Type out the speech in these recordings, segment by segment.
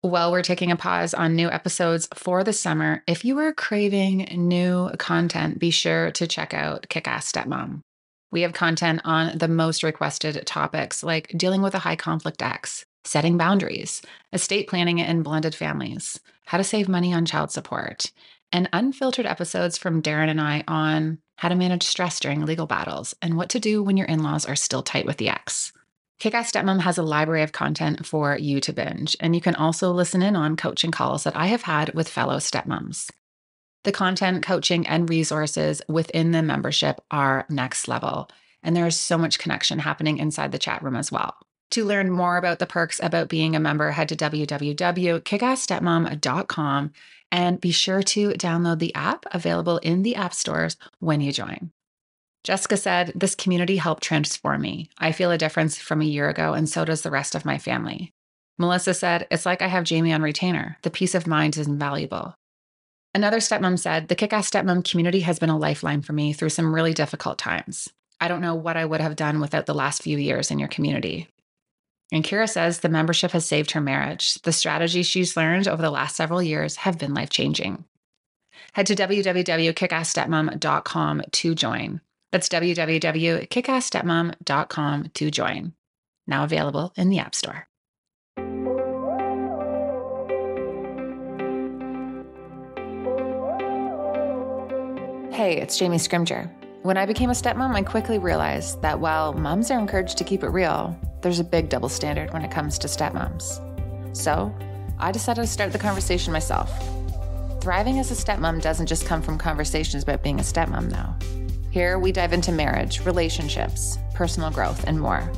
While we're taking a pause on new episodes for the summer, if you are craving new content, be sure to check out KICK-ASS Stepmom. We have content on the most requested topics like dealing with a high conflict ex, setting boundaries, estate planning in blended families, how to save money on child support, and unfiltered episodes from Darren and I on how to manage stress during legal battles and what to do when your in-laws are still tight with the ex. KICK-ASS Stepmom has a library of content for you to binge, and you can also listen in on coaching calls that I have had with fellow stepmoms. The content, coaching, and resources within the membership are next level, and there is so much connection happening inside the chat room as well. To learn more about the perks about being a member, head to www.KICK-ASS-Stepmom.com and be sure to download the app available in the app stores when you join. Jessica said, "This community helped transform me. I feel a difference from a year ago, and so does the rest of my family." Melissa said, "It's like I have Jamie on retainer. The peace of mind is invaluable." Another stepmom said, "The KICK-ASS Stepmom community has been a lifeline for me through some really difficult times. I don't know what I would have done without the last few years in your community." And Kira says, "The membership has saved her marriage. The strategies she's learned over the last several years have been life-changing." Head to www.KICK-ASS-Stepmom.com to join. That's www.KICK-ASS-Stepmom.com to join. Now available in the App Store. Hey, it's Jamie Scrimger. When I became a stepmom, I quickly realized that while moms are encouraged to keep it real, there's a big double standard when it comes to stepmoms. So I decided to start the conversation myself. Thriving as a stepmom doesn't just come from conversations about being a stepmom, though. Here, we dive into marriage, relationships, personal growth, and more.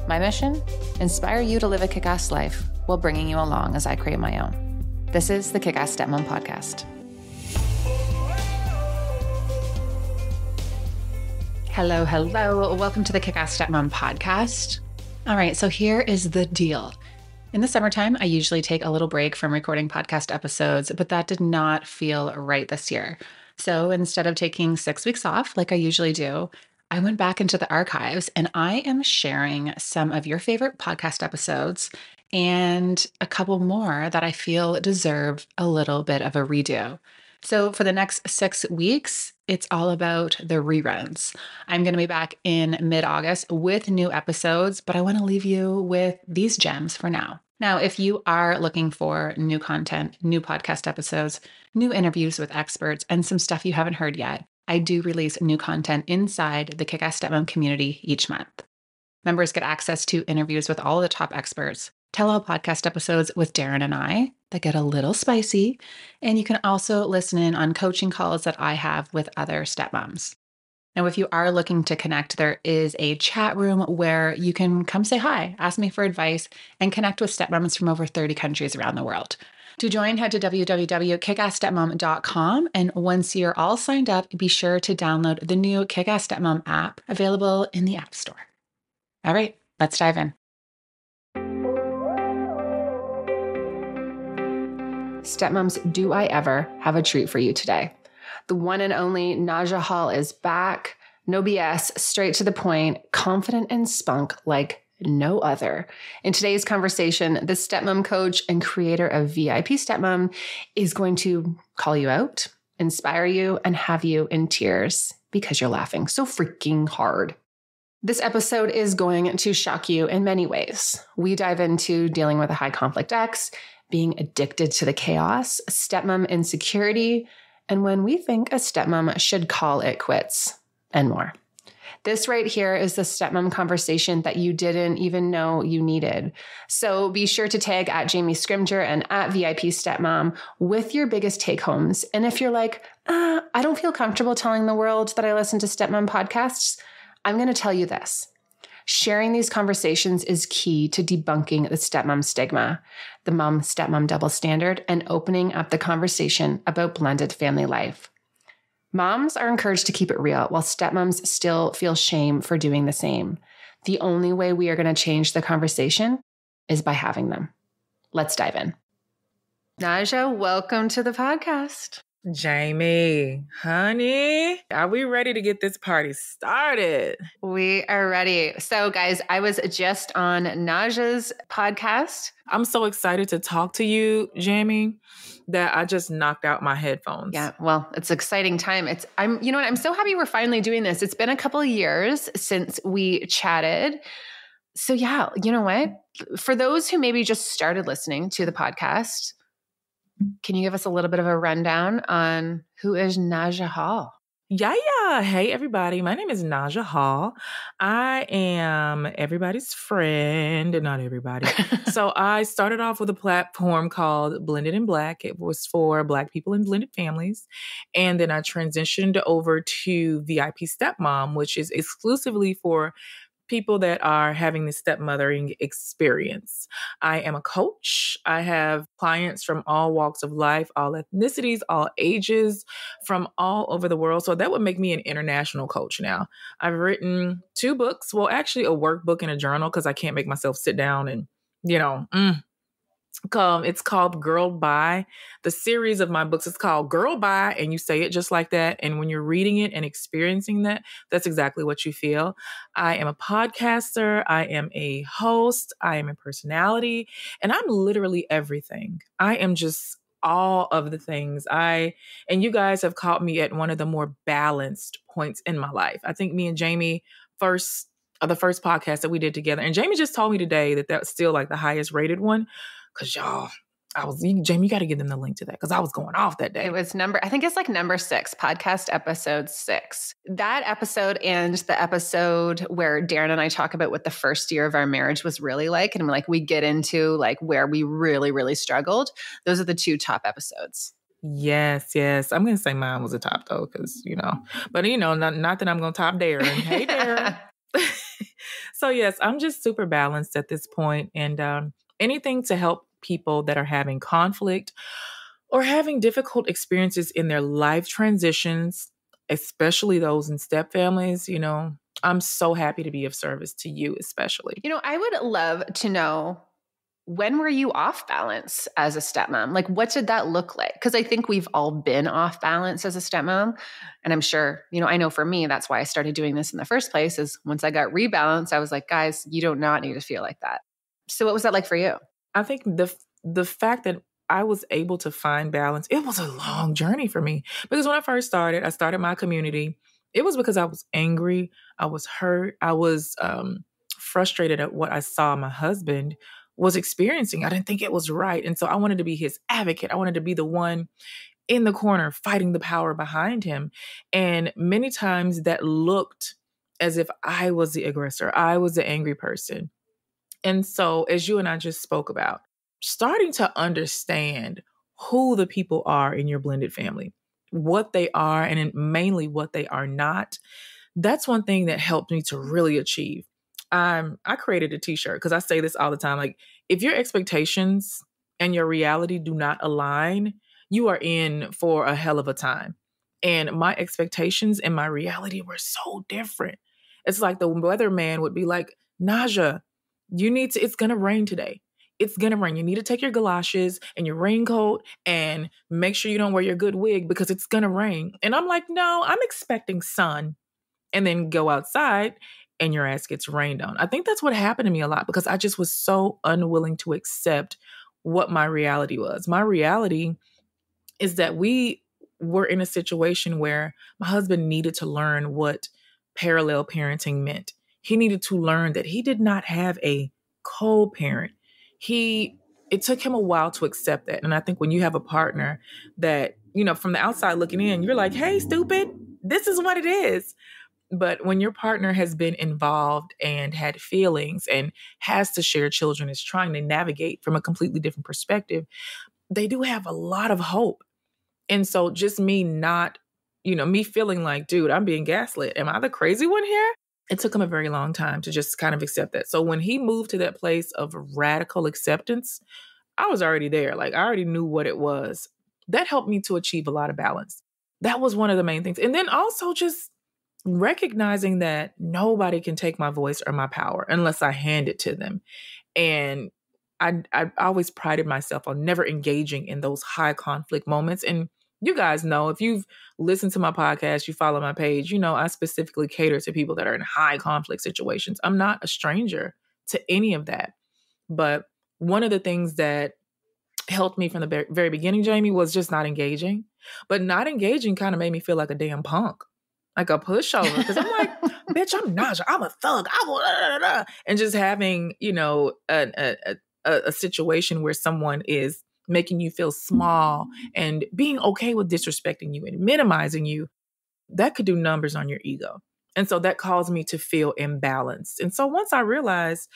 My mission? Inspire you to live a kick-ass life while bringing you along as I create my own. This is the KICK-ASS Stepmom Podcast. Hello. Welcome to the KICK-ASS Stepmom Podcast. All right, so here is the deal. In the summertime, I usually take a little break from recording podcast episodes, but that did not feel right this year. So instead of taking 6 weeks off like I usually do, I went back into the archives and I am sharing some of your favorite podcast episodes and a couple more that I feel deserve a little bit of a redo. So for the next 6 weeks, it's all about the reruns. I'm going to be back in mid-August with new episodes, but I want to leave you with these gems for now. Now, if you are looking for new content, new podcast episodes, new interviews with experts, and some stuff you haven't heard yet, I do release new content inside the KICK-ASS Stepmom community each month. Members get access to interviews with all of the top experts, tell-all podcast episodes with Darren and I that get a little spicy, and you can also listen in on coaching calls that I have with other stepmoms. Now, if you are looking to connect, there is a chat room where you can come say hi, ask me for advice, and connect with stepmoms from over 30 countries around the world. To join, head to www.KICK-ASS-Stepmom.com, and once you're all signed up, be sure to download the new KICK-ASS Stepmom app available in the App Store. All right, let's dive in. Stepmoms, do I ever have a treat for you today? The one and only Naja Hall is back. No BS, straight to the point, confident and spunk like no other. In today's conversation, the stepmom coach and creator of VIP Stepmom is going to call you out, inspire you, and have you in tears because you're laughing so freaking hard. This episode is going to shock you in many ways. We dive into dealing with a high conflict ex, being addicted to the chaos, stepmom insecurity, and when we think a stepmom should call it quits, and more. This right here is the stepmom conversation that you didn't even know you needed. So be sure to tag at Jamie Scrimger and at VIP Stepmom with your biggest take-homes. And if you're like, I don't feel comfortable telling the world that I listen to stepmom podcasts, I'm going to tell you this. Sharing these conversations is key to debunking the stepmom stigma, the mom-stepmom double standard, and opening up the conversation about blended family life. Moms are encouraged to keep it real, while stepmoms still feel shame for doing the same. The only way we are going to change the conversation is by having them. Let's dive in. Naja, welcome to the podcast. Jamie, honey, are we ready to get this party started? We are ready. So, guys, I was just on Naja's podcast. I'm so excited to talk to you, Jamie, that I just knocked out my headphones. Yeah, well, it's an exciting time. I'm so happy we're finally doing this. It's been a couple of years since we chatted. So yeah, you know what? For those who maybe just started listening to the podcast, can you give us a little bit of a rundown on who is Naja Hall? Yeah. Hey, everybody. My name is Naja Hall. I am everybody's friend, not everybody. So I started off with a platform called Blended in Black. It was for Black people in blended families. And then I transitioned over to VIP Stepmom, which is exclusively for people that are having the stepmothering experience. I am a coach. I have clients from all walks of life, all ethnicities, all ages, from all over the world. So that would make me an international coach now. I've written 2 books. Well, actually a workbook and a journal because I can't make myself sit down and, it's called Girl Bye. The series of my books is called Girl Bye, and you say it just like that. And when you're reading it and experiencing that, that's exactly what you feel. I am a podcaster. I am a host. I am a personality, and I'm literally everything. I am just all of the things. And you guys have caught me at one of the more balanced points in my life. I think me and Jamie the first podcast that we did together, and Jamie just told me today that that's still like the highest rated one. Cause y'all, Jamie, you got to give them the link to that. Cause I was going off that day. It was number 6, podcast episode 6. That episode and the episode where Darren and I talk about what the first year of our marriage was really like. And we get into where we really, really struggled. Those are the 2 top episodes. Yes. I'm going to say mine was a top though. Cause but not that I'm going to top Darren. Hey, Darren. So yes, I'm just super balanced at this point, and anything to help people that are having conflict or having difficult experiences in their life transitions, especially those in step families. I'm so happy to be of service to you, especially. I would love to know, when were you off balance as a stepmom? What did that look like? Because I think we've all been off balance as a stepmom. And I'm sure, I know for me, that's why I started doing this in the first place, is once I got rebalanced, I was like, guys, you do not need to feel like that. So what was that like for you? I think the fact that I was able to find balance, it was a long journey for me. Because when I first started, I started my community. It was because I was angry. I was hurt. I was frustrated at what I saw my husband was experiencing. I didn't think it was right. And so I wanted to be his advocate. I wanted to be the one in the corner fighting the power behind him. And many times that looked as if I was the aggressor. I was the angry person. And so, as you and I just spoke about, starting to understand who the people are in your blended family, what they are, and mainly what they are not, that's one thing that helped me to really achieve. I created a t-shirt because I say this all the time. If your expectations and your reality do not align, you are in for a hell of a time. And my expectations and my reality were so different. It's like the weatherman would be like, Naja, it's going to rain today. It's going to rain. You need to take your galoshes and your raincoat and make sure you don't wear your good wig because it's going to rain. And I'm like, no, I'm expecting sun. And then go outside and your ass gets rained on. I think that's what happened to me a lot because I just was so unwilling to accept what my reality was. My reality is that we were in a situation where my husband needed to learn what parallel parenting meant. He needed to learn that he did not have a co-parent. It took him a while to accept that. And I think when you have a partner that, from the outside looking in, you're like, hey, stupid, this is what it is. But when your partner has been involved and had feelings and has to share children, is trying to navigate from a completely different perspective, they do have a lot of hope. And so just me me feeling like, dude, I'm being gaslit. Am I the crazy one here? It took him a very long time to just kind of accept that. So when he moved to that place of radical acceptance, I was already there. I already knew what it was. That helped me to achieve a lot of balance. That was one of the main things. And then also just recognizing that nobody can take my voice or my power unless I hand it to them. And I always prided myself on never engaging in those high conflict moments. And you guys know, if you've listened to my podcast, you follow my page, you know, I specifically cater to people that are in high conflict situations. I'm not a stranger to any of that. But one of the things that helped me from the very beginning, Jamie, was just not engaging. But not engaging kind of made me feel like a damn punk, like a pushover. Because I'm like, bitch, I'm Naja. I'm a thug. And just having, you know, a situation where someone is making you feel small and being okay with disrespecting you and minimizing you, that could do numbers on your ego. And so that caused me to feel imbalanced. And so once I realized,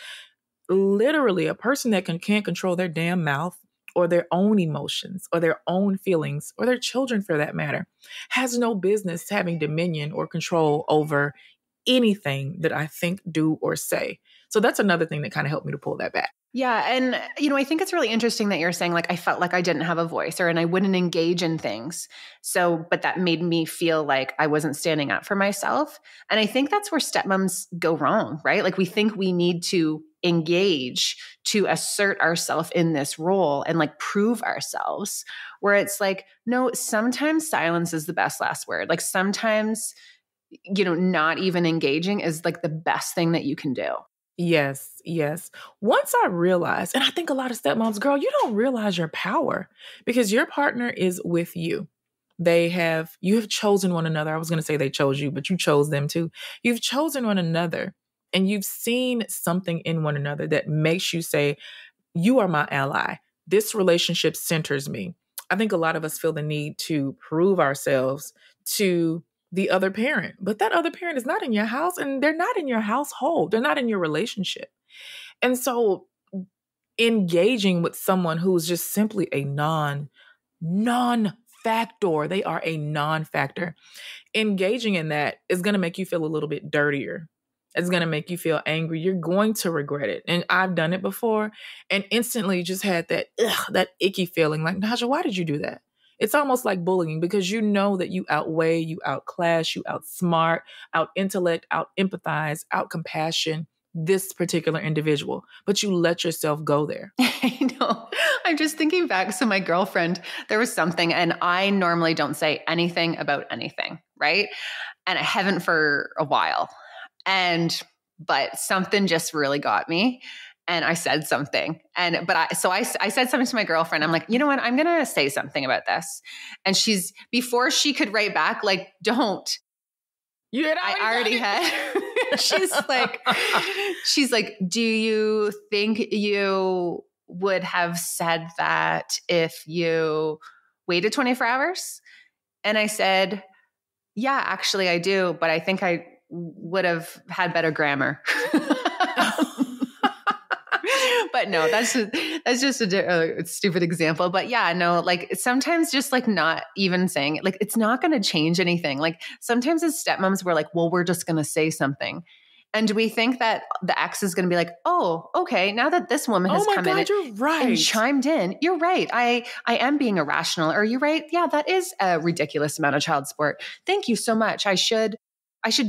literally, a person that can't control their damn mouth or their own emotions or their own feelings or their children for that matter has no business having dominion or control over anything that I think, do, or say. So that's another thing that kind of helped me to pull that back. Yeah. And, you know, I think it's really interesting that you're saying, like, I felt like I didn't have a voice and I wouldn't engage in things. So, but that made me feel like I wasn't standing up for myself. And I think that's where stepmoms go wrong, right? Like, we think we need to engage to assert ourselves in this role and like prove ourselves, where it's like, no, sometimes silence is the best last word. Like, sometimes, you know, not even engaging is like the best thing that you can do. Yes, yes. Once I realized, and I think a lot of stepmoms, girl, you don't realize your power because your partner is with you. You have chosen one another. I was going to say they chose you, but you chose them too. You've chosen one another and you've seen something in one another that makes you say, you are my ally. This relationship centers me. I think a lot of us feel the need to prove ourselves to the other parent, but that other parent is not in your house and they're not in your household. They're not in your relationship. And so engaging with someone who's just simply a non-factor, they are a non-factor. Engaging in that is going to make you feel a little bit dirtier. It's going to make you feel angry. You're going to regret it. And I've done it before and instantly just had that icky feeling like, Naja, why did you do that? It's almost like bullying because you know that you outweigh, you outclass, you outsmart, out-intellect, out-empathize, out-compassion this particular individual, but you let yourself go there. I know. I'm just thinking back. So my girlfriend, there was something, and I normally don't say anything about anything, right? And I haven't for a while. But something just really got me. And I said something. I said something to my girlfriend. I'm like, you know what? I'm going to say something about this. And before she could write back, like, don't. I already had. she's like, do you think you would have said that if you waited 24 hours? And I said, yeah, actually I do. But I think I would have had better grammar. But no, that's just a stupid example. But yeah, no, like sometimes just like not even saying it, like it's not going to change anything. Like sometimes as stepmoms, we're like, well, we're just going to say something. And we think that the ex is going to be like, oh, okay, now that this woman has come in you're right. and chimed in, you're right. I am being irrational. Or you're right. Yeah, that is a ridiculous amount of child support. Thank you so much. I should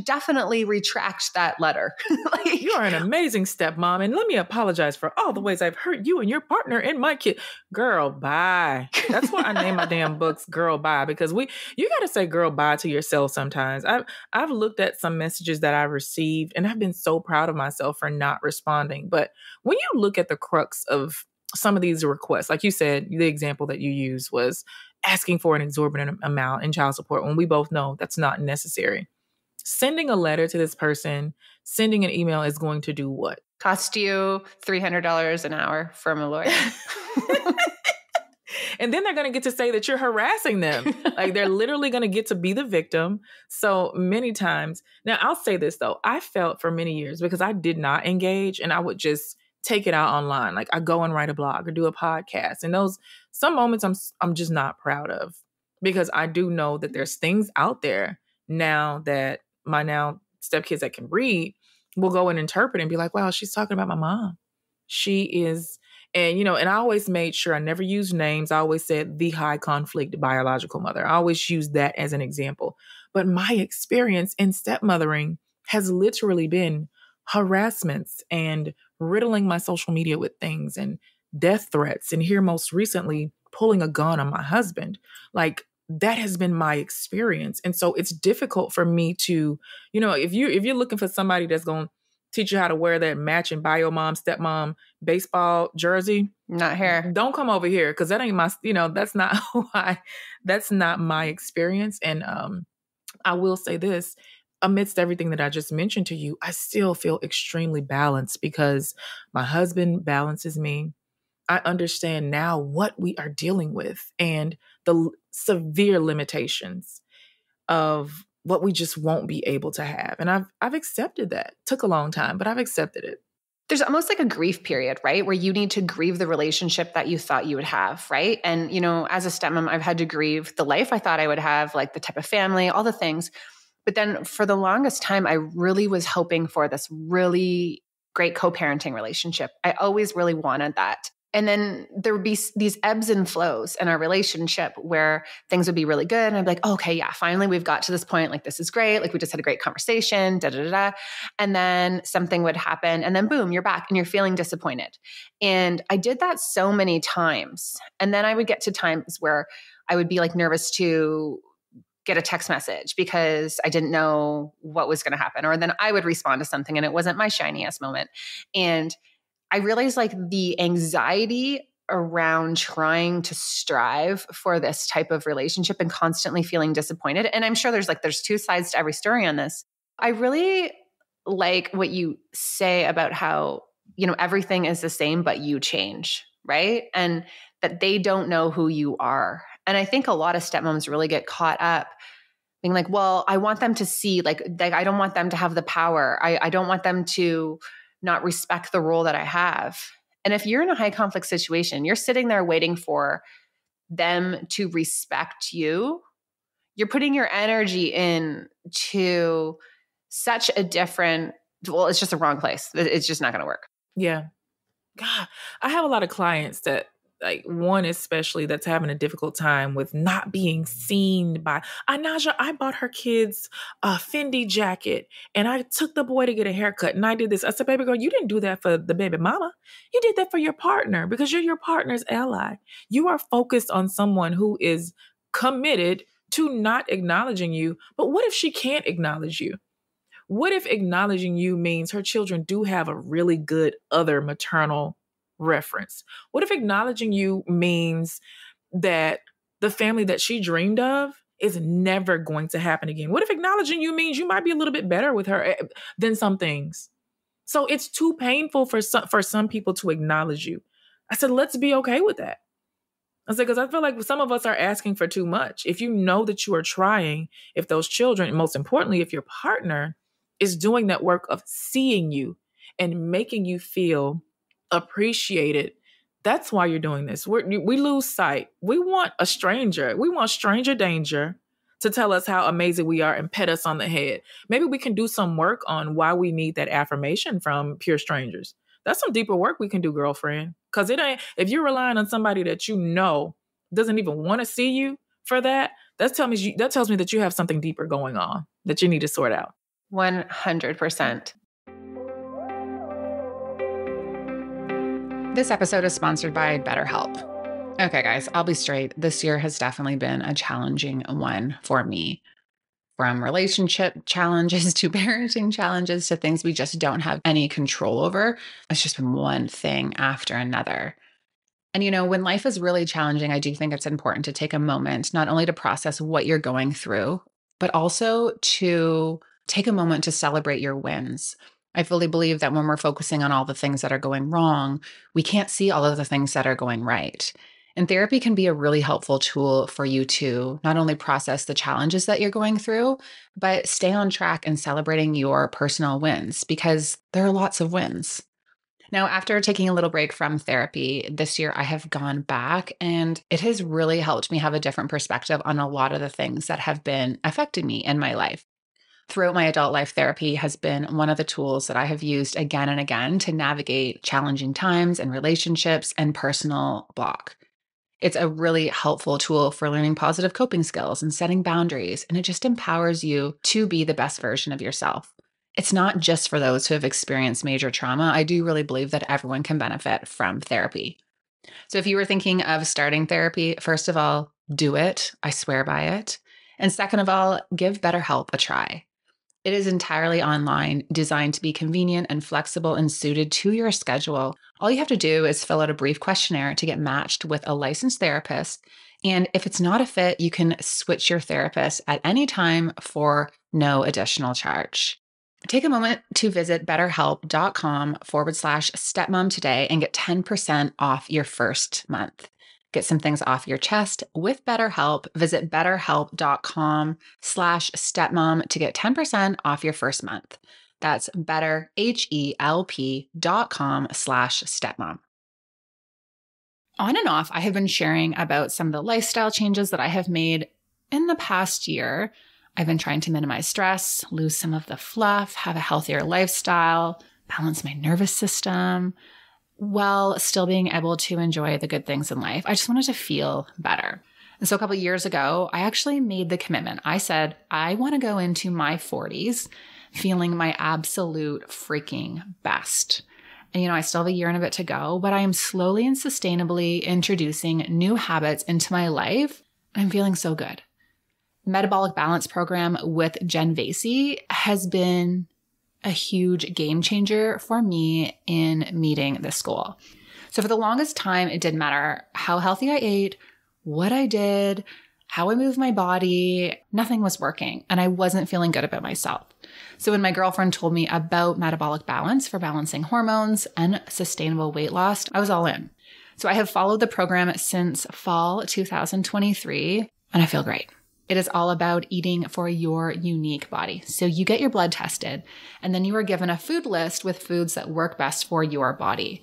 definitely retract that letter. Like, you are an amazing stepmom. And let me apologize for all the ways I've hurt you and your partner and my kid. Girl, bye. That's why I name my damn books Girl, Bye, because you got to say girl, bye to yourself sometimes. I've looked at some messages that I received and I've been so proud of myself for not responding. But when you look at the crux of some of these requests, like you said, the example that you used was asking for an exorbitant amount in child support when we both know that's not necessary. Sending a letter to this person, sending an email is going to do what? Cost you $300 an hour from a lawyer. And then they're going to get to say that you're harassing them. Like they're literally going to get to be the victim. So many times. Now, I'll say this though. I felt for many years because I did not engage and I would just take it out online. Like I go and write a blog or do a podcast. And some moments I'm just not proud of because I do know that there's things out there now that my stepkids that can read will go and interpret and be like, wow, she's talking about my mom. She is, and and I always made sure I never used names. I always said the high conflict biological mother. I always used that as an example. But my experience in stepmothering has literally been harassments and riddling my social media with things and death threats. And here most recently, pulling a gun on my husband. Like that has been my experience. And so it's difficult for me to, if you're looking for somebody that's going to teach you how to wear that matching bio mom, stepmom baseball jersey, not here. Don't come over here, because that ain't my, that's not that's not my experience. And I will say this, amidst everything that I just mentioned to you, I still feel extremely balanced because my husband balances me. I understand now what we are dealing with and the severe limitations of what we just won't be able to have. And I've accepted that. Took a long time, but I've accepted it. There's almost like a grief period, right? Where you need to grieve the relationship that you thought you would have, right? And, as a stepmom, I've had to grieve the life I thought I would have, like the type of family, all the things. But then for the longest time, I really was hoping for this really great co-parenting relationship. I always really wanted that. And then there would be these ebbs and flows in our relationship where things would be really good. And I'd be like, okay, yeah, finally we've got to this point. Like, this is great. Like, we just had a great conversation, da, da, da, da. And then something would happen and then boom, you're back and you're feeling disappointed. And I did that so many times. And then I would get to times where I would be like nervous to get a text message because I didn't know what was going to happen. Or then I would respond to something and it wasn't my shiniest moment. And I realized like the anxiety around trying to strive for this type of relationship and constantly feeling disappointed. And I'm sure there's two sides to every story on this. I really like what you say about how, everything is the same, but you change, right? And that they don't know who you are. And I think a lot of stepmoms really get caught up being like, well, I want them to see, like I don't want them to have the power. I don't want them to not respect the role that I have. And if you're in a high conflict situation, you're sitting there waiting for them to respect you. You're putting your energy in to such a different, it's just a wrong place. It's just not going to work. Yeah. God, I have a lot of clients that, like one especially, that's having a difficult time with not being seen by Naja. I bought her kids a Fendi jacket and I took the boy to get a haircut and I did this. I said, baby girl, you didn't do that for the baby mama. You did that for your partner because you're your partner's ally. You are focused on someone who is committed to not acknowledging you. But what if she can't acknowledge you? What if acknowledging you means her children do have a really good other maternal reference? What if acknowledging you means that the family that she dreamed of is never going to happen again? What if acknowledging you means you might be a little bit better with her than some things? So it's too painful for some people to acknowledge you. I said, let's be okay with that. I said, because I feel like some of us are asking for too much. If you know that you are trying, if those children, and most importantly, if your partner is doing that work of seeing you and making you feel appreciated, that's why you're doing this. We lose sight. We want a stranger. We want stranger danger to tell us how amazing we are and pet us on the head. Maybe we can do some work on why we need that affirmation from pure strangers. That's some deeper work we can do, girlfriend. Because it ain't, if you're relying on somebody that you know doesn't even want to see you for that, that tells me that you have something deeper going on that you need to sort out. 100%. This episode is sponsored by BetterHelp. Okay, guys, I'll be straight. This year has definitely been a challenging one for me. From relationship challenges to parenting challenges to things we just don't have any control over. It's just been one thing after another. And when life is really challenging, I do think it's important to take a moment, not only to process what you're going through, but also to take a moment to celebrate your wins. I fully believe that when we're focusing on all the things that are going wrong, we can't see all of the things that are going right. And therapy can be a really helpful tool for you to not only process the challenges that you're going through, but stay on track in celebrating your personal wins, because there are lots of wins. Now, after taking a little break from therapy this year, I have gone back and it has really helped me have a different perspective on a lot of the things that have been affecting me in my life. Throughout my adult life, therapy has been one of the tools that I have used again and again to navigate challenging times and relationships and personal block. It's a really helpful tool for learning positive coping skills and setting boundaries, and it just empowers you to be the best version of yourself. It's not just for those who have experienced major trauma. I do really believe that everyone can benefit from therapy. So if you were thinking of starting therapy, first of all, do it. I swear by it. And second of all, give BetterHelp a try. It is entirely online, designed to be convenient and flexible and suited to your schedule. All you have to do is fill out a brief questionnaire to get matched with a licensed therapist. And if it's not a fit, you can switch your therapist at any time for no additional charge. Take a moment to visit betterhelp.com/stepmom today and get 10% off your first month. Get some things off your chest with BetterHelp. Visit betterhelp.com/stepmom to get 10% off your first month. That's betterhelp.com/stepmom. On and off, I have been sharing about some of the lifestyle changes that I have made in the past year. I've been trying to minimize stress, lose some of the fluff, have a healthier lifestyle, balance my nervous system, while still being able to enjoy the good things in life. I just wanted to feel better. And so a couple of years ago, I actually made the commitment. I said, I want to go into my 40s feeling my absolute freaking best. And, I still have a year and a bit to go, but I am slowly and sustainably introducing new habits into my life. I'm feeling so good. Metabolic Balance Program with Jen Vasey has been a huge game changer for me in meeting this goal. So for the longest time, it didn't matter how healthy I ate, what I did, how I moved my body, nothing was working, and I wasn't feeling good about myself. So when my girlfriend told me about metabolic balance for balancing hormones and sustainable weight loss, I was all in. So I have followed the program since fall 2023, and I feel great. It is all about eating for your unique body. So you get your blood tested, and then you are given a food list with foods that work best for your body.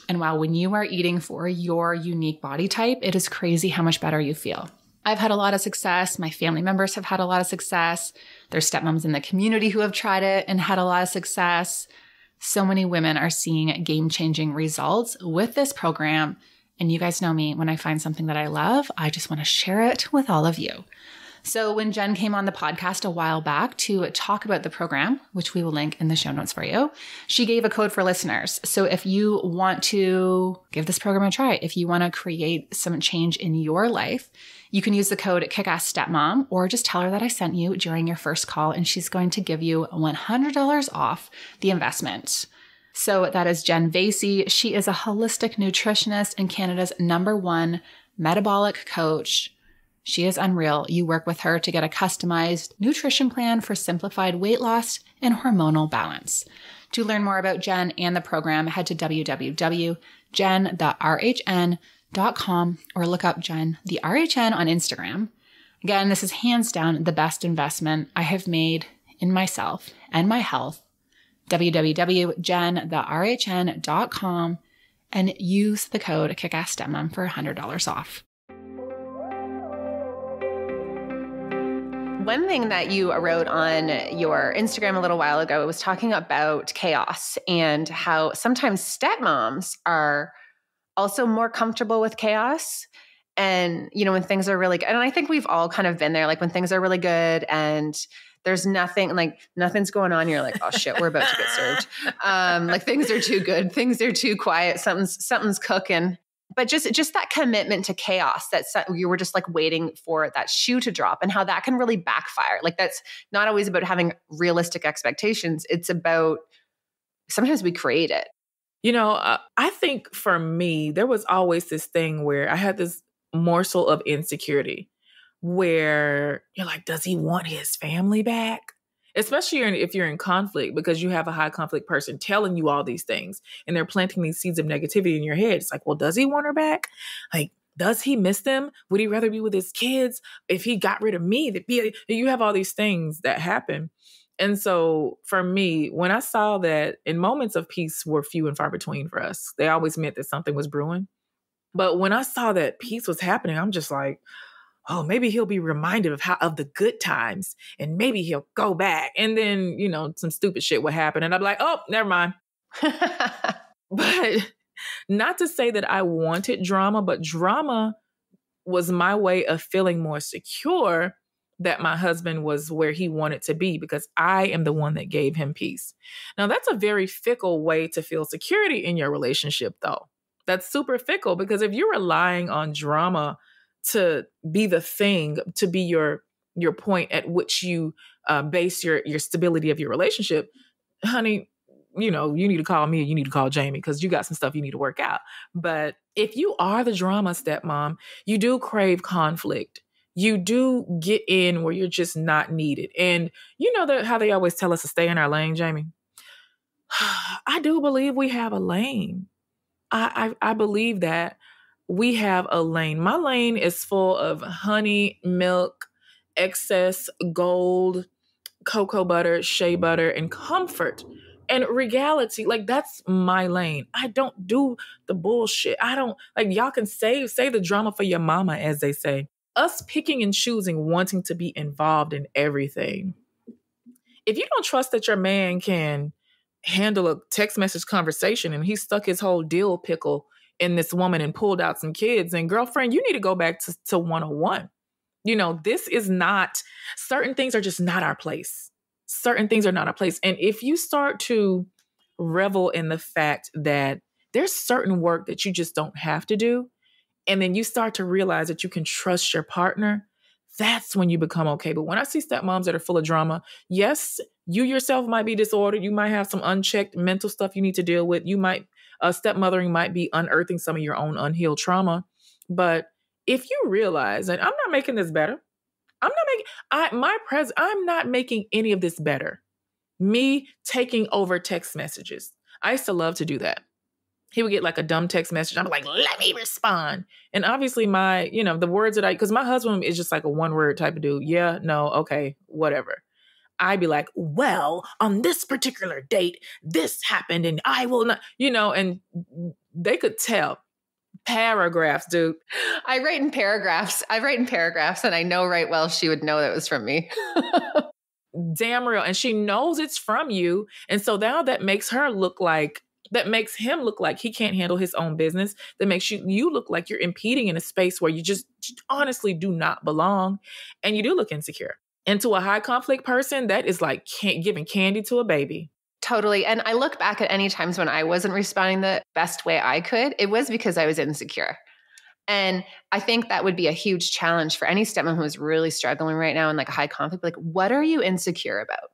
And wow, when you are eating for your unique body type, it is crazy how much better you feel. I've had a lot of success. My family members have had a lot of success. There's stepmoms in the community who have tried it and had a lot of success. So many women are seeing game-changing results with this program. And you guys know me, when I find something that I love, I just want to share it with all of you. So when Jen came on the podcast a while back to talk about the program, which we will link in the show notes for you, she gave a code for listeners. So if you want to give this program a try, if you want to create some change in your life, you can use the code KICK-ASS Stepmom, or just tell her that I sent you during your first call, and she's going to give you $100 off the investment. So that is Jen Vasey. She is a holistic nutritionist and Canada's #1 metabolic coach. She is unreal. You work with her to get a customized nutrition plan for simplified weight loss and hormonal balance. To learn more about Jen and the program, head to www.jen.rhn.com or look up Jen the RHN on Instagram. Again, this is hands down the best investment I have made in myself and my health. www.jen.rhn.com and use the code KICK-ASS Stepmom for $100 off. One thing that you wrote on your Instagram a little while ago, it was talking about chaos and how sometimes stepmoms are also more comfortable with chaos. And, when things are really good, and I think we've all kind of been there, like when things are really good and there's nothing's going on. You're like, oh shit, we're about to get served. Like things are too good. Things are too quiet. Something's cooking. But just that commitment to chaos, you were just like waiting for that shoe to drop, and how that can really backfire. Like that's not always about having realistic expectations. It's about sometimes we create it. I think for me, there was always this thing where I had this morsel of insecurity where you're like, does he want his family back? Especially if you're in conflict, because you have a high conflict person telling you all these things and they're planting these seeds of negativity in your head. It's like, well, does he want her back? Like, does he miss them? Would he rather be with his kids? If he got rid of me, you have all these things that happen. And so for me, when I saw that, in moments of peace were few and far between for us, they always meant that something was brewing. But when I saw that peace was happening, I'm just like, oh, maybe he'll be reminded of the good times, and maybe he'll go back. And then, some stupid shit would happen. And I'm like, oh, never mind. But not to say that I wanted drama, but drama was my way of feeling more secure that my husband was where he wanted to be, because I am the one that gave him peace. Now, that's a very fickle way to feel security in your relationship, though. That's super fickle, because if you're relying on drama to be the thing, to be your point at which you base your stability of your relationship, honey, you need to call me, you need to call Jamie, because you got some stuff you need to work out. But if you are the drama stepmom, you do crave conflict. You do get in where you're just not needed. And you know how they always tell us to stay in our lane, Jamie? I do believe we have a lane. I believe that we have a lane. My lane is full of honey, milk, excess, gold, cocoa butter, shea butter, and comfort and regality. Like, that's my lane. I don't do the bullshit. I don't, like, y'all can save the drama for your mama, as they say. Us picking and choosing, wanting to be involved in everything. If you don't trust that your man can handle a text message conversation and he stuck his whole dill pickle in this woman and pulled out some kids, and girlfriend, you need to go back to 101. This is not, certain things are just not our place. Certain things are not our place. And if you start to revel in the fact that there's certain work that you just don't have to do, and then you start to realize that you can trust your partner, that's when you become okay. But when I see stepmoms that are full of drama, yes, you yourself might be disordered. You might have some unchecked mental stuff you need to deal with. You might, stepmothering might be unearthing some of your own unhealed trauma. But if you realize that I'm not making this better, I'm not making any of this better. Me taking over text messages. I used to love to do that. He would get like a dumb text message. I'm like, let me respond. And obviously the words that because my husband is just like a one word type of dude. Yeah, no, okay, whatever. I'd be like, well, on this particular date, this happened and I will not, and they could tell. Paragraphs, dude. I write in paragraphs and I know right well she would know that was from me. Damn real. And she knows it's from you. And so now that makes him look like he can't handle his own business. That makes you look like you're impeding in a space where you just honestly do not belong. And you do look insecure. And to a high conflict person, that is like giving candy to a baby. Totally. And I look back at any times when I wasn't responding the best way I could, it was because I was insecure. And I think that would be a huge challenge for any stepmom who's really struggling right now in like a high conflict. Like, what are you insecure about?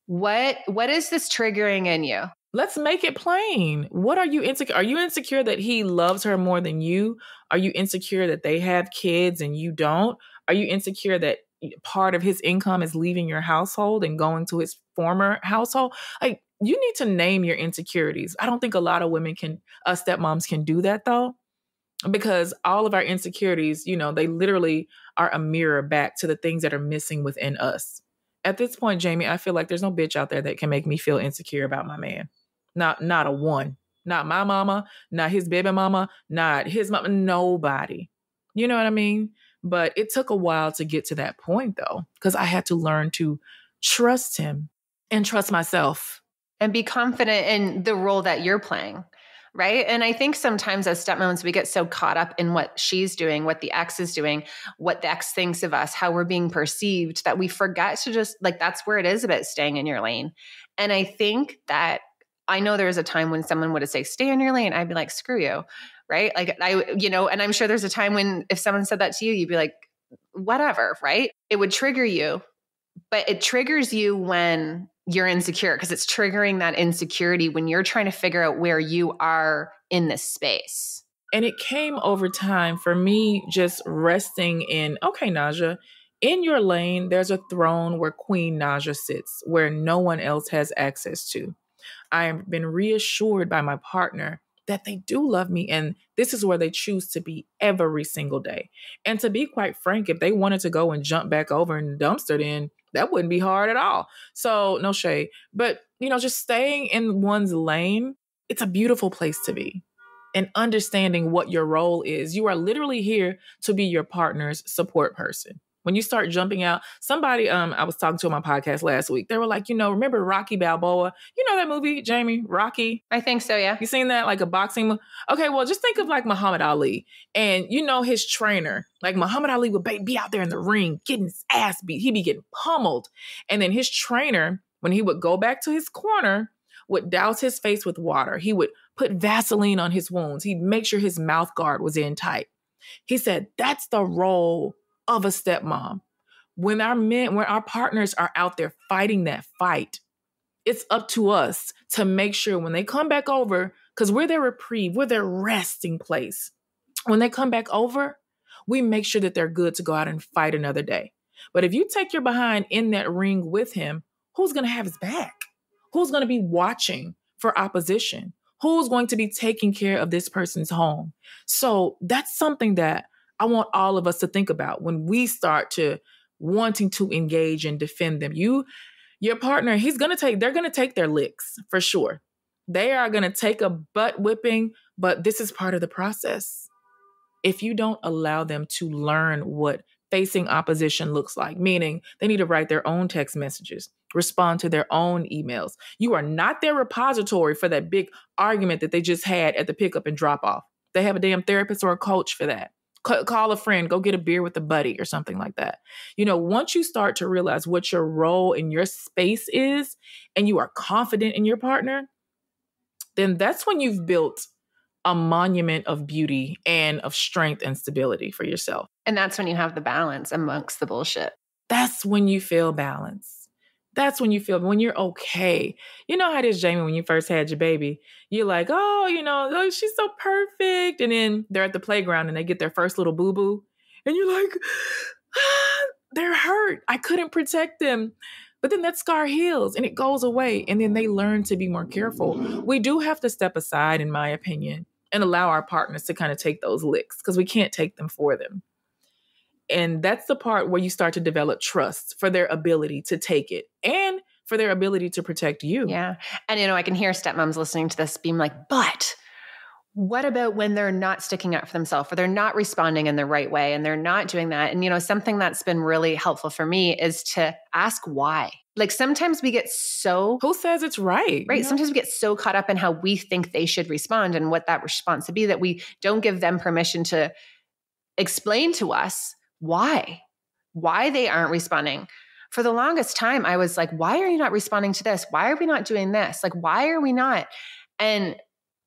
What is this triggering in you? Let's make it plain. What are you insecure? Are you insecure that he loves her more than you? Are you insecure that they have kids and you don't? Are you insecure that part of his income is leaving your household and going to his former household? Like, you need to name your insecurities. I don't think a lot of women stepmoms can do that though, because all of our insecurities, they literally are a mirror back to the things that are missing within us. At this point, Jamie, I feel like there's no bitch out there that can make me feel insecure about my man. Not a one. Not my mama, not his baby mama, not his mama, nobody. You know what I mean? But it took a while to get to that point, though, because I had to learn to trust him and trust myself. And be confident in the role that you're playing, right? And I think sometimes as stepmoms, we get so caught up in what she's doing, what the ex is doing, what the ex thinks of us, how we're being perceived, that we forget to just, like, that's where it is about staying in your lane. And I think that I know there was a time when someone would say, stay in your lane. I'd be like, screw you. Right? Like and I'm sure there's a time when if someone said that to you, you'd be like, whatever, right? It would trigger you, but it triggers you when you're insecure because it's triggering that insecurity when you're trying to figure out where you are in this space. And it came over time for me just resting in, okay, Naja, in your lane, there's a throne where Queen Naja sits, where no one else has access to. I have been reassured by my partner that they do love me. And this is where they choose to be every single day. And to be quite frank, if they wanted to go and jump back over in the dumpster, then that wouldn't be hard at all. So no shade. But, just staying in one's lane, it's a beautiful place to be. And understanding what your role is. You are literally here to be your partner's support person. When you start jumping out, somebody, I was talking to on my podcast last week. They were like, remember Rocky Balboa? You know that movie, Jamie? Rocky? I think so, yeah. You seen that? Like a boxing movie? Okay, well, just think of like Muhammad Ali. And his trainer. Like Muhammad Ali would be out there in the ring getting his ass beat. He'd be getting pummeled. And then his trainer, when he would go back to his corner, would douse his face with water. He would put Vaseline on his wounds. He'd make sure his mouth guard was in tight. He said, that's the role of a stepmom. When our partners are out there fighting that fight, it's up to us to make sure when they come back over, because we're their reprieve, we're their resting place. When they come back over, we make sure that they're good to go out and fight another day. But if you take your behind in that ring with him, who's going to have his back? Who's going to be watching for opposition? Who's going to be taking care of this person's home? So that's something that I want all of us to think about when we start to wanting to engage and defend them. Your partner, they're going to take their licks for sure. They are going to take a butt whipping, but this is part of the process. If you don't allow them to learn what facing opposition looks like, meaning they need to write their own text messages, respond to their own emails. You are not their repository for that big argument that they just had at the pickup and drop off. They have a damn therapist or a coach for that. Call a friend, go get a beer with a buddy or something like that. Once you start to realize what your role in your space is and you are confident in your partner, then that's when you've built a monument of beauty and of strength and stability for yourself. And that's when you have the balance amongst the bullshit. That's when you feel balance. That's when you're okay. You know how it is, Jamie, when you first had your baby, you're like, oh, she's so perfect. And then they're at the playground and they get their first little boo-boo. And you're like, they're hurt. I couldn't protect them. But then that scar heals and it goes away. And then they learn to be more careful. We do have to step aside, in my opinion, and allow our partners to kind of take those licks because we can't take them for them. And that's the part where you start to develop trust for their ability to take it and for their ability to protect you. Yeah. And, I can hear stepmoms listening to this being like, but what about when they're not sticking up for themselves or they're not responding in the right way and they're not doing that? And, something that's been really helpful for me is to ask why. Like sometimes we get so... Who says it's right? Right. Sometimes we get so caught up in how we think they should respond and what that response would be that we don't give them permission to explain to us why they aren't responding. For the longest time, I was like, why are you not responding to this? Why are we not doing this? Like, why are we not? And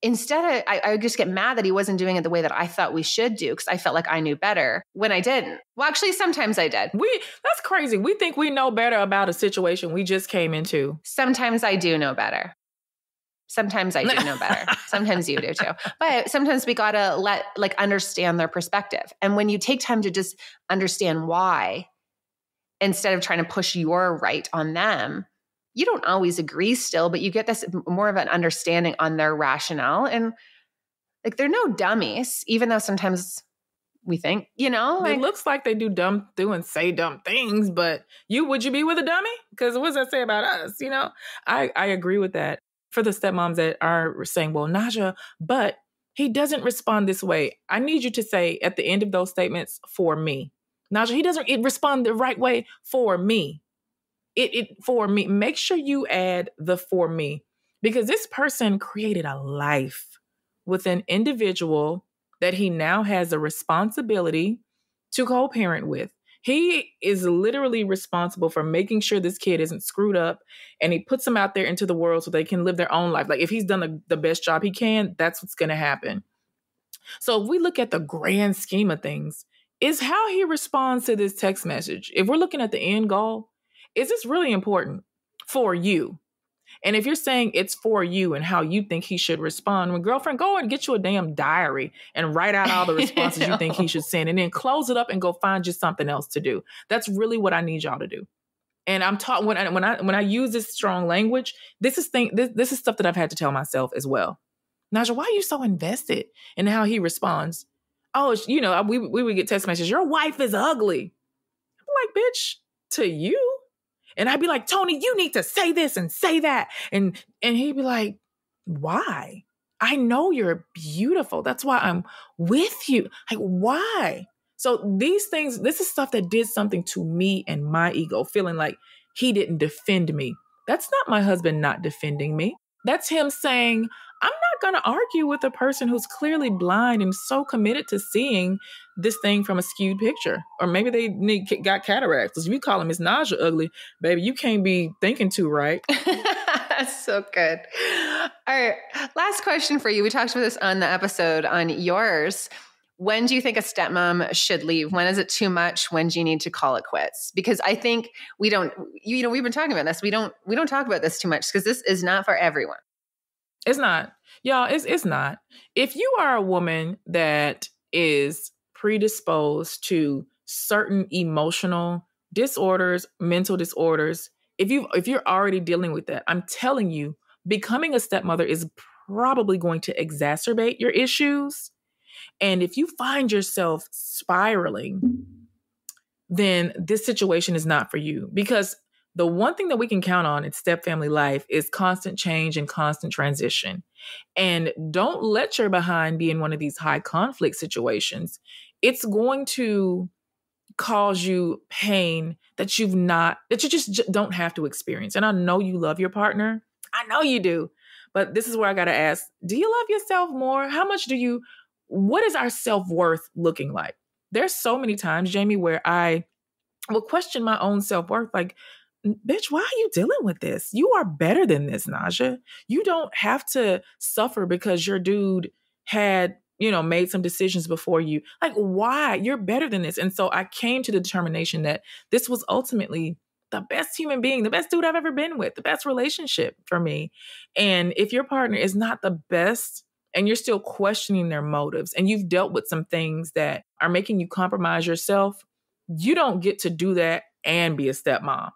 instead, I would just get mad that he wasn't doing it the way that I thought we should do because I felt like I knew better when I didn't. Well, actually, sometimes I did. That's crazy. We think we know better about a situation we just came into. Sometimes I do know better. Sometimes I do know better. Sometimes you do too. But sometimes we got to understand their perspective. And when you take time to just understand why, instead of trying to push your right on them, you don't always agree still, but you get this more of an understanding on their rationale. And they're no dummies, even though sometimes we think, it looks like they do and say dumb things, but would you be with a dummy? Because what does that say about us? I agree with that. For the stepmoms that are saying, well, Naja, but he doesn't respond this way. I need you to say at the end of those statements, for me. Naja, he doesn't respond the right way for me. For me. Make sure you add the for me, because this person created a life with an individual that he now has a responsibility to co-parent with. He is literally responsible for making sure this kid isn't screwed up, and he puts them out there into the world so they can live their own life. Like if he's done the best job he can, that's what's going to happen. So if we look at the grand scheme of things, is how he responds to this text message. If we're looking at the end goal, is this really important for you? And if you're saying it's for you and how you think he should respond, when girlfriend, go and get you a damn diary and write out all the responses you think he should send, and then close it up and go find you something else to do. That's really what I need y'all to do. And I'm taught when I use this strong language, this is stuff that I've had to tell myself as well. Naja, why are you so invested in how he responds? Oh, we would get text messages. Your wife is ugly. I'm like, bitch, to you? And I'd be like, Tony, you need to say this and say that. And he'd be like, why? I know you're beautiful. That's why I'm with you. Like, why? So these things, this is stuff that did something to me and my ego, feeling like he didn't defend me. That's not my husband not defending me. That's him saying, I'm not going to argue with a person who's clearly blind and so committed to seeing this thing from a skewed picture. Or maybe they got cataracts. Because if you call him Miss Naja ugly, baby, you can't be thinking too right. That's so good. All right. Last question for you. We talked about this on the episode on yours. when do you think a stepmom should leave? When is it too much? When do you need to call it quits? Because I think we've been talking about this. We don't talk about this too much because this is not for everyone. It's not. Y'all, it's not. If you are a woman that is predisposed to certain emotional disorders, mental disorders, if you're already dealing with that, I'm telling you, becoming a stepmother is probably going to exacerbate your issues. And if you find yourself spiraling, then this situation is not for you. Because the one thing that we can count on in stepfamily life is constant change and constant transition. And don't let your behind be in one of these high conflict situations. It's going to cause you pain that you just don't have to experience. And I know you love your partner. I know you do. But this is where I got to ask, do you love yourself more? What is our self-worth looking like? There's so many times, Jamie, where I will question my own self-worth. Like, bitch, why are you dealing with this? You are better than this, Naja. You don't have to suffer because your dude had, made some decisions before you. Like, why? You're better than this. And so I came to the determination that this was ultimately the best human being, the best dude I've ever been with, the best relationship for me. And if your partner is not the best and you're still questioning their motives and you've dealt with some things that are making you compromise yourself, you don't get to do that and be a stepmom.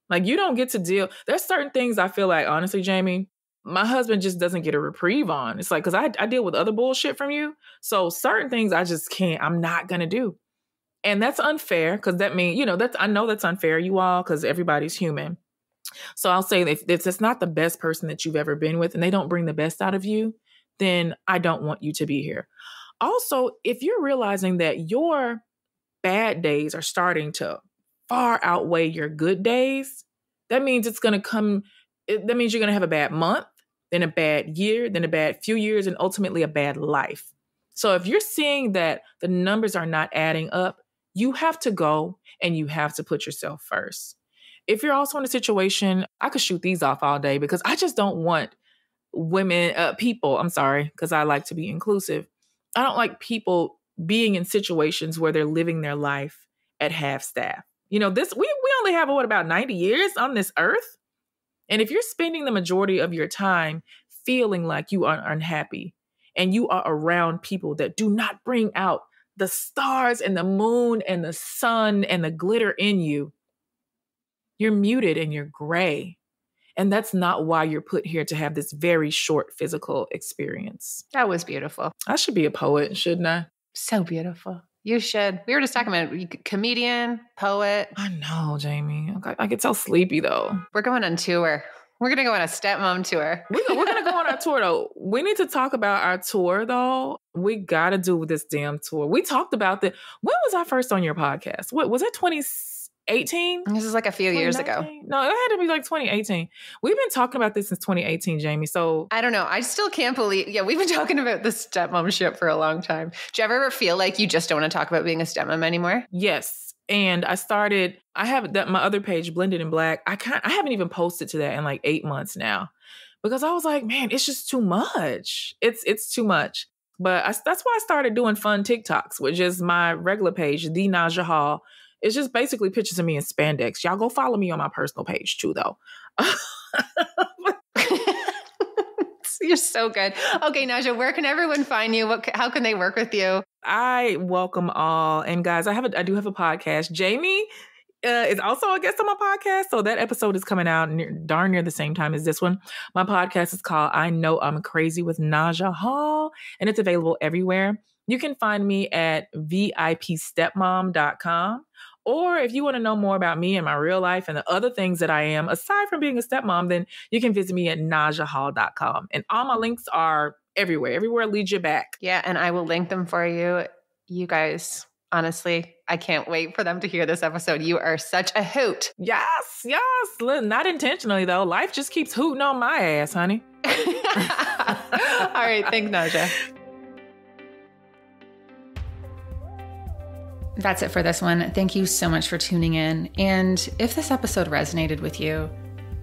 Like, you don't get to deal. There's certain things I feel like, honestly, Jamie, my husband just doesn't get a reprieve on. It's like, because I deal with other bullshit from you. So certain things I just can't, I'm not going to do. And that's unfair because that means, I know that's unfair, you all, because everybody's human. So I'll say if it's not the best person that you've ever been with and they don't bring the best out of you, then I don't want you to be here. Also, if you're realizing that your bad days are starting to far outweigh your good days, that means that means you're going to have a bad month, then a bad year, then a bad few years, and ultimately a bad life. So if you're seeing that the numbers are not adding up, you have to go and you have to put yourself first. If you're also in a situation, I could shoot these off all day because I just don't want people, because I like to be inclusive. I don't like people being in situations where they're living their life at half staff. We only have, about 90 years on this earth? And if you're spending the majority of your time feeling like you are unhappy and you are around people that do not bring out the stars and the moon and the sun and the glitter in you, you're muted and you're gray. And that's not why you're put here to have this very short physical experience. That was beautiful. I should be a poet, shouldn't I? So beautiful. You should. We were just talking about comedian, poet. I know, Jamie. I get so sleepy though. We're going on tour. We're going to go on a stepmom tour. We're going to go on our tour though. We need to talk about our tour though. We got to do this damn tour. We talked about that. When was I first on your podcast? What was that, 2018? This is like a few years ago. No, it had to be like 2018. We've been talking about this since 2018, Jamie. So I don't know. I still can't believe, we've been talking about this stepmom shit for a long time. Do you ever feel like you just don't want to talk about being a stepmom anymore? Yes. And I have my other page, Blended in Black. I haven't even posted to that in like 8 months now because I was like, man, it's just too much. It's too much. But that's why I started doing fun TikToks, which is my regular page, The Naja Hall. It's just basically pictures of me in spandex. Y'all go follow me on my personal page too, though. You're so good. Okay, Naja, where can everyone find you? How can they work with you? I welcome all. And guys, I do have a podcast. Jamie is also a guest on my podcast. So that episode is coming out darn near the same time as this one. My podcast is called I Know I'm Crazy with Naja Hall, and it's available everywhere. You can find me at VIPstepmom.com. Or if you want to know more about me and my real life and the other things that I am, aside from being a stepmom, then you can visit me at najahall.com. And all my links are everywhere. Everywhere leads you back. Yeah, and I will link them for you. You guys, honestly, I can't wait for them to hear this episode. You are such a hoot. Yes. Not intentionally, though. Life just keeps hooting on my ass, honey. All right. Thanks, Naja. That's it for this one. Thank you so much for tuning in. And if this episode resonated with you,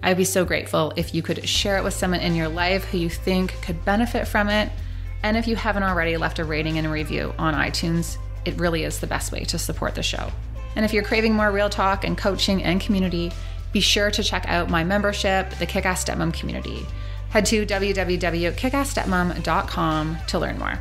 I'd be so grateful if you could share it with someone in your life who you think could benefit from it. And if you haven't already left a rating and a review on iTunes, it really is the best way to support the show. And if you're craving more real talk and coaching and community, be sure to check out my membership, the KICK-ASS Stepmom community. Head to www.kickassstepmom.com to learn more.